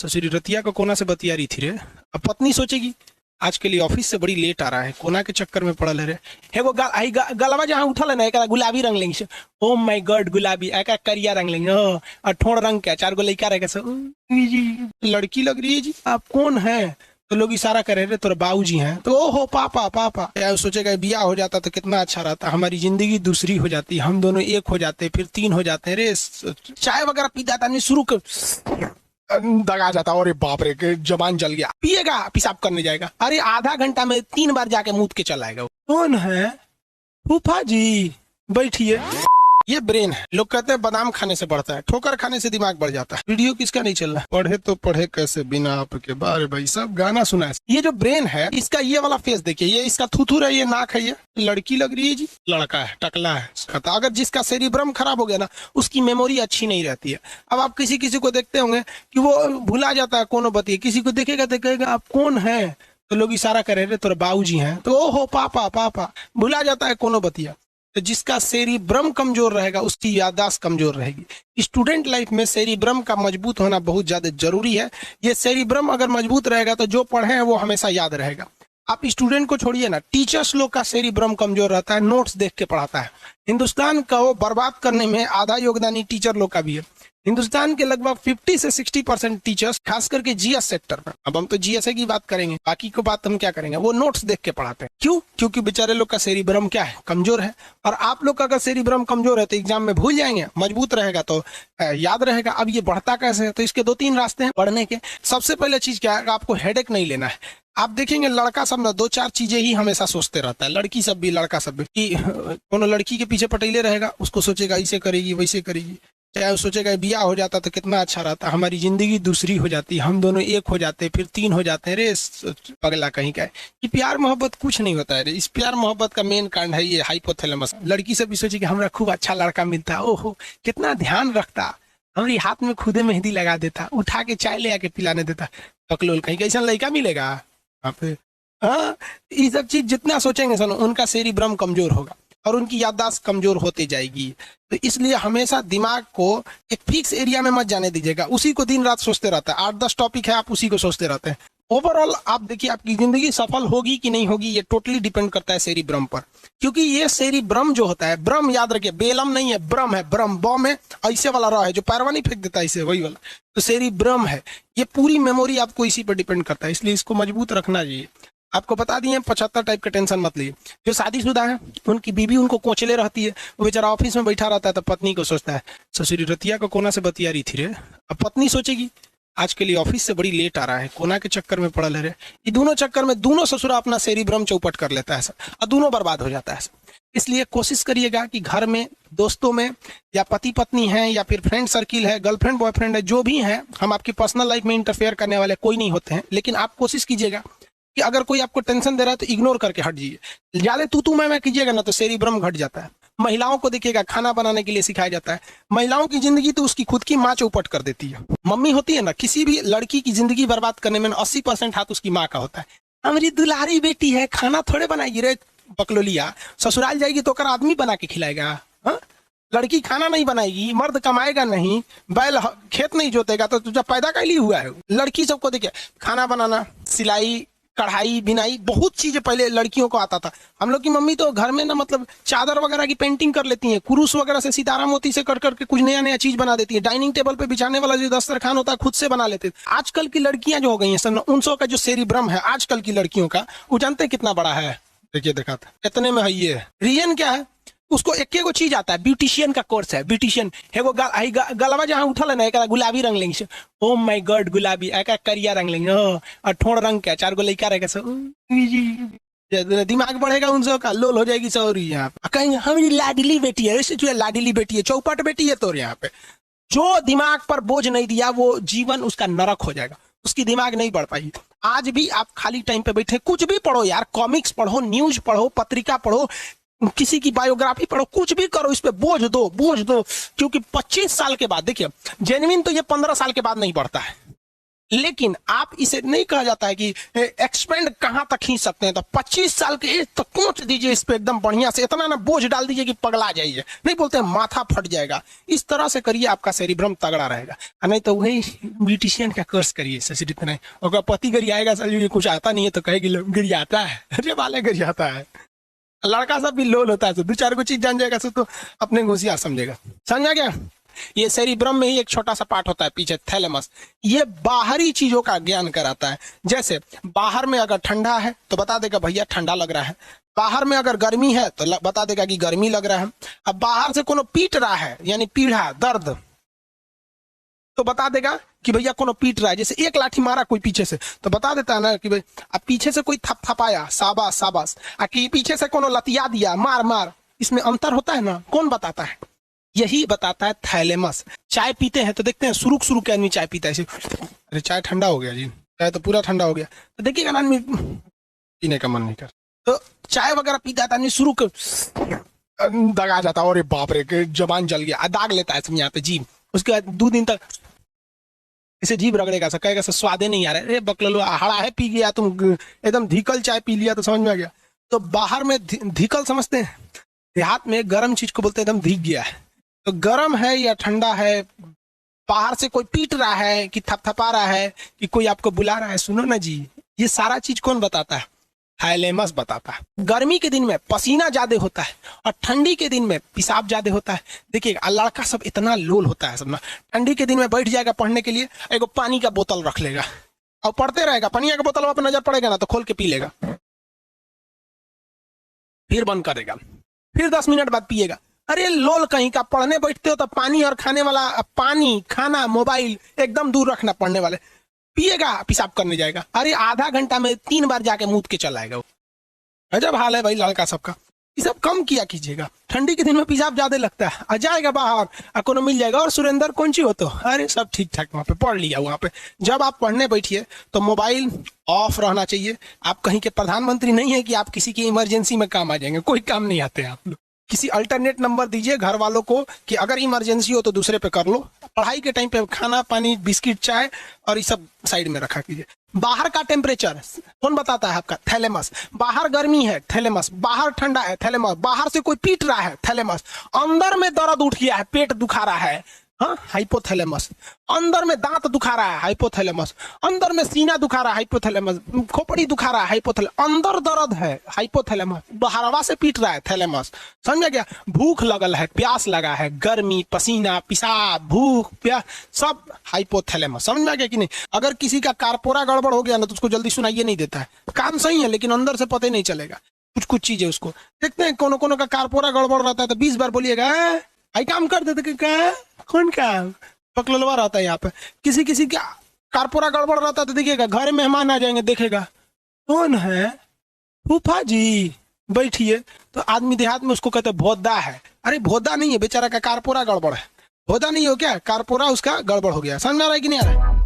ससुरी रतिया को कोना से बतिया रही थी रे। अब पत्नी सोचेगी आज के लिए ऑफिस से बड़ी लेट आ रहा है, कोना के चक्कर में पड़ल है रे। हे वो गलवा जहाँ उठल है ना, एक गुलाबी रंग लेंगे से। ओ माय गॉड, गुलाबी एक करिया रंग लेंगे। और ठोड़ रंग के 4 गो लड़का रहेगा से। जी लड़की लग रही है जी, आप कौन है? तो लोग इशारा करे रे तोरे बाबूजी हैं। तो ओ हो पापा पापा। यार सोचेगा बियाह हो जाता तो कितना अच्छा रहता, हमारी जिंदगी दूसरी हो जाती, हम दोनों एक हो जाते, फिर 3 हो जाते रे। चाय वगैरह पीता था नहीं, शुरू कर दगा जाता। अरे बाप रे, जबान जल गया। पिएगा, पेशाब करने जाएगा। अरे आधा घंटा में 3 बार जाके मूत के चला आएगा। कौन है? फूफा जी बैठिए। ये ब्रेन है। लोग कहते हैं बादाम खाने से बढ़ता है, ठोकर खाने से दिमाग बढ़ जाता है। वीडियो किसका नहीं चल रहा? पढ़े तो पढ़े कैसे बिना आपके? बारे भाई सब गाना सुना है। ये जो ब्रेन है इसका ये वाला फेस देखिए, ये इसका थूथूर है, ये नाक है, ये लड़की लग रही है जी, लड़का है, टकला है। अगर जिसका सेरिब्रम खराब हो गया ना, उसकी मेमोरी अच्छी नहीं रहती है। अब आप किसी किसी को देखते होंगे कि वो भुला जाता है कोनो बतिए, किसी को देखेगा आप कौन है, तो लोग इशारा करे रे तोरे बाबूजी हैं। तो ओ हो पापा पापा, भुला जाता है कोनो बतिया। तो जिसका सेरिब्रम कमजोर रहेगा उसकी याददाश्त कमजोर रहेगी। स्टूडेंट लाइफ में सेरिब्रम का मजबूत होना बहुत ज्यादा जरूरी है। ये सेरिब्रम अगर मजबूत रहेगा तो जो पढ़े हैं वो हमेशा याद रहेगा। आप स्टूडेंट को छोड़िए ना, टीचर्स लोग का सेरिब्रम कमजोर रहता है, नोट्स देख के पढ़ाता है। हिंदुस्तान को बर्बाद करने में आधा योगदान टीचर लोग का भी है। हिंदुस्तान के लगभग 50 से 60% टीचर्स, खास करके जीएस सेक्टर में, अब हम तो जीएसए की बात करेंगे, बाकी को बात हम क्या करेंगे, वो नोट्स देख के पढ़ाते हैं। क्यों? क्योंकि बेचारे लोग का सेरिब्रम क्या है, कमजोर है। और आप लोग का अगर सेरिब्रम कमजोर है तो एग्जाम में भूल जाएंगे, मजबूत रहेगा तो याद रहेगा। अब ये बढ़ता कैसे है? तो इसके 2-3 रास्ते हैं पढ़ने के। सबसे पहले चीज क्या है, आपको हेडेक नहीं लेना है। आप देखेंगे लड़का सब ना 2-4 चीजें ही हमेशा सोचते रहता है, लड़की सब भी, लड़का सब भी, कि कोनो लड़की के पीछे पटेले रहेगा, उसको सोचेगा ऐसे करेगी वैसे करेगी। चाहे सोचेगा बियाह हो जाता तो कितना अच्छा रहता, हमारी जिंदगी दूसरी हो जाती, हम दोनों एक हो जाते, फिर 3 हो जाते हैं रे। पगला कहीं का है कि प्यार मोहब्बत कुछ नहीं होता है रे। इस प्यार मोहब्बत का मेन कांड है ये हाइपोथैलेमस। लड़की से भी सोचे कि हमारा खूब अच्छा लड़का मिलता, ओहो कितना ध्यान रखता, हमारी हाथ में खुदे मेहंदी लगा देता, उठा के चाय ले आके पिलाने देता। पकलोल कहीं का ऐसा लड़का मिलेगा वहाँ पे? हाँ, ये सब चीज जितना सोचेंगे सुनो, उनका सेरिब्रम कमजोर होगा और उनकी याददाश्त कमजोर होती जाएगी। तो इसलिए हमेशा दिमाग को एक फिक्स एरिया में मत जाने दीजिएगा, उसी को दिन रात सोचते रहता है। 8-10 टॉपिक है, आप उसी को सोचते रहते हैं। ओवरऑल आप देखिए आपकी जिंदगी सफल होगी कि नहीं होगी, ये टोटली डिपेंड करता है सेरिब्रम पर। क्योंकि ये सेरिब्रम जो होता है, ब्रह्म याद रखिए, बेलम नहीं है, ब्रह्म है। ब्रह्म बॉ में ऐसे वाला रहा है जो पैरवा नहीं फेंक देता इसे, वही वाला तो सेरिब्रम है। ये पूरी मेमोरी आपको इसी पर डिपेंड करता है, इसलिए इसको मजबूत रखना चाहिए। आपको बता दिए 75 टाइप का टेंशन मत लीजिए। जो शादीशुदा है उनकी बीवी उनको कोचले रहती है, वो बेचारा ऑफिस में बैठा रहता है तो पत्नी को सोचता है ससुरी रतिया को कोना से बतिया रही थी रे। अब पत्नी सोचेगी आज के लिए ऑफिस से बड़ी लेट आ रहा है, कोना के चक्कर में पड़ल है रे। ये दोनों चक्कर में दोनों ससुरा अपना सेरिब्रम चौपट कर लेता है और दोनों बर्बाद हो जाता है। इसलिए कोशिश करिएगा कि घर में, दोस्तों में, या पति पत्नी है या फिर फ्रेंड सर्किल है, गर्लफ्रेंड बॉयफ्रेंड है, जो भी है, हम आपकी पर्सनल लाइफ में इंटरफेयर करने वाले कोई नहीं होते हैं। लेकिन आप कोशिश कीजिएगा कि अगर कोई आपको टेंशन दे रहा है तो इग्नोर करके हट जाइए। ज्यादा तू मैं कीजिएगा ना तो सेरिब्रम घट जाता है। महिलाओं को देखिएगा खाना बनाने के लिए सिखाया जाता है। महिलाओं की जिंदगी तो उसकी खुद की माँ चौपट कर देती है। मम्मी होती है ना, किसी भी लड़की की जिंदगी बर्बाद करने में 80% हाथ उसकी माँ का होता है। हमारी दुलारी बेटी है, खाना थोड़े बनाएगी रे बकलोलिया, ससुराल जाएगी तो कर आदमी बना के खिलाएगा। हाँ, लड़की खाना नहीं बनाएगी, मर्द कमाएगा नहीं, बैल खेत नहीं जोतेगा तो तुझे पैदा कैली हुआ है। लड़की सबको देखिए खाना बनाना, सिलाई, कढ़ाई, बिनाई, बहुत चीजें पहले लड़कियों को आता था। हम लोग की मम्मी तो घर में ना मतलब चादर वगैरह की पेंटिंग कर लेती हैं, कुरूस वगैरह से सितारा मोती से कर करके कुछ नया नया चीज बना देती है। डाइनिंग टेबल पे बिछाने वाला जो दस्तरखान होता है खुद से बना लेते। आजकल की लड़कियां जो हो गई हैं सन 1900 का जो सेरिब्रम है आजकल की लड़कियों का, वो जानते हैं कितना बड़ा है? देखिए दिखाता इतने में है। ये रीजन क्या है? उसको एक एगो चीज आता है, ब्यूटिशियन का कोर्स है। ब्यूटिशियन है वो गलवा जहाँ उठल है ना, एक गुलाबी रंग लेंगे। ओ माय गॉड, गुलाबी एक करिया रंग लेंगे। और ठोड़ रंग के 4 गो लड़का रहेगा। दिमाग बढ़ेगा उनसे का, लोल हो जाएगी सौरी। यहाँ पे कहीं हमारी लाडली बेटी है, जो लाडली बेटी है, चौपट बेटी है। तो यहाँ पे जो दिमाग पर बोझ नहीं दिया वो जीवन उसका नरक हो जाएगा, उसकी दिमाग नहीं बढ़ पाई। आज भी आप खाली टाइम पे बैठे कुछ भी पढ़ो यार, कॉमिक्स पढ़ो, न्यूज पढ़ो, पत्रिका पढ़ो, किसी की बायोग्राफी पढ़ो, कुछ भी करो, इस पे बोझ दो, बोझ दो। क्योंकि 25 साल के बाद देखिए, जेन्युइन तो ये 15 साल के बाद नहीं बढ़ता है। लेकिन आप इसे नहीं कहा जाता है कि एक्सपेंड कहां तक खींच सकते हैं, तो 25 साल के एज तक कोच दीजिए इस पे एकदम बढ़िया से, इतना ना बोझ डाल दीजिए कि पगला जाइए, नहीं बोलते हैं माथा फट जाएगा। इस तरह से करिए, आपका सेरिब्रम तगड़ा रहेगा। नहीं तो वही ब्यूटिशियन का कोर्स करिए सिर्फ नहीं, और पति गरियाएगा सर कुछ आता नहीं है तो कहेगी गरियाता है, अरे वाले गरियाता है। लड़का सब भी लोल होता है, तो 2-4 को चीज जान जाएगा तो अपने होशियार समझेगा। समझा क्या? ये सेरिब्रम में ही एक छोटा सा पार्ट होता है पीछे, थैलेमस। ये बाहरी चीजों का ज्ञान कराता है। जैसे बाहर में अगर ठंडा है तो बता देगा भैया ठंडा लग रहा है, बाहर में अगर गर्मी है तो बता देगा कि गर्मी लग रहा है। अब बाहर से कोनो पीट रहा है यानी पीड़ा दर्द, तो बता देगा कि भैया कोनो पीट रहा है। जैसे एक लाठी मारा कोई पीछे से तो बता देता है ना कि भाई अब पीछे से कोई थपथपाया शाबाश शाबाश, कि पीछे से कोनो लतिया दिया मार मार, इसमें अंतर होता है ना, कौन बताता है? यही बताता है थैलेमस। चाय पीते हैं तो देखते हैं शुरू शुरू के आदमी चाय पीता है ऐसे, अरे चाय ठंडा हो गया जी, चाय तो पूरा ठंडा हो गया, तो देखिएगा ना आदमी पीने का मन नहीं कर, तो चाय वगैरह पीता है आदमी शुरू दगा जाता है, अरे बाप रे जबान जल गया, दाग लेता है यहाँ पे जीभ। उसके बाद 2 दिन तक इसे जीभ रगड़ेगा, कहेगा स्वादे नहीं आ रहा है, बकलो हड़ा है पी गया तुम, एकदम धीकल चाय पी लिया तो समझ में आ गया। तो बाहर में धीकल समझते हैं, देहात में गर्म चीज को बोलते हैं एकदम धीक गया है। तो गर्म है या ठंडा है, बाहर से कोई पीट रहा है कि थपथपा रहा है कि कोई आपको बुला रहा है, सुनो ना जी, ये सारा चीज कौन बताता है? थैलेमस बताता है। गर्मी के दिन में पसीना ज्यादा होता है और ठंडी के दिन में पेशाब ज्यादा होता है। देखिए लड़का सब इतना लोल होता है सब ना, ठंडी के दिन में बैठ जाएगा पढ़ने के लिए, एगो पानी का बोतल रख लेगा और पढ़ते रहेगा, पानी का बोतल पर नजर पड़ेगा ना तो खोल के पी लेगा, फिर बंद करेगा, फिर 10 मिनट बाद पिएगा। अरे लोल कहीं का, पढ़ने बैठते हो तो पानी और खाने वाला, पानी खाना मोबाइल एकदम दूर रखना, पढ़ने वाले पिएगा पेशाब करने जाएगा, अरे आधा घंटा में 3 बार जाके मूत के चला आएगा। अजब हाल है भाई लड़का सबका, ये सब कम किया कीजिएगा। ठंडी के दिन में पेशाब ज्यादा लगता है, आ जाएगा बाहर कोनो मिल जाएगा। और सुरेंद्र कौन सी हो तो, अरे सब ठीक ठाक वहां पे पढ़ लिया। वहां पे जब आप पढ़ने बैठिए तो मोबाइल ऑफ रहना चाहिए। आप कहीं के प्रधानमंत्री नहीं है कि आप किसी की इमरजेंसी में काम आ जाएंगे, कोई काम नहीं आते हैं आप लोग। किसी अल्टरनेट नंबर दीजिए घर वालों को कि अगर इमरजेंसी हो तो दूसरे पे कर लो। पढ़ाई के टाइम पे खाना पानी बिस्किट चाय और ये सब साइड में रखा कीजिए। बाहर का टेम्परेचर कौन बताता है? आपका थैलेमस। बाहर गर्मी है, थैलेमस। बाहर ठंडा है, थैलेमस। बाहर से कोई पीट रहा है, थैलेमस। अंदर में दर्द उठ गया है, पेट दुखा रहा है, हाँ, हाइपोथैलेमस। अंदर में दांत दुखा रहा है, हाइपोथैलेमस। अंदर में सीना दुखा रहा है, हाइपोथैलेमस। खोपड़ी दुखा रहा है, हाइपोथैलेमस। अंदर दर्द है, हाइपोथैलेमस। बाहरवा से पीट रहा है, थैलेमस। समझ गया? भूख लगल है, प्यास लगा है, गर्मी, पसीना, पेशाब, भूख, प्यास, सब हाइपोथैलेमस। समझ में आ गया कि नहीं? अगर किसी का कारपोरा गड़बड़ हो गया ना तो उसको जल्दी सुनाइए नहीं देता है, काम सही है लेकिन अंदर से पता ही नहीं चलेगा। कुछ कुछ चीजें उसको देखते हैं, कोनो कोनो का कारपोरा गड़बड़ रहता है तो 20 बार बोलिएगा आई काम कर देते, क्या कौन काम पकलवा रहता है यहाँ पे। किसी किसी का कारपोरा गड़बड़ रहता है तो देखिएगा घर में मेहमान आ जाएंगे, देखेगा कौन है, फूफा जी बैठिए, तो आदमी देहात में उसको कहते भोदा है। अरे भोदा नहीं है, बेचारा का कारपोरा गड़बड़ है। भोदा नहीं हो क्या, कारपोरा उसका गड़बड़ हो गया। समझ में आ रहा है कि नहीं आ रहा है?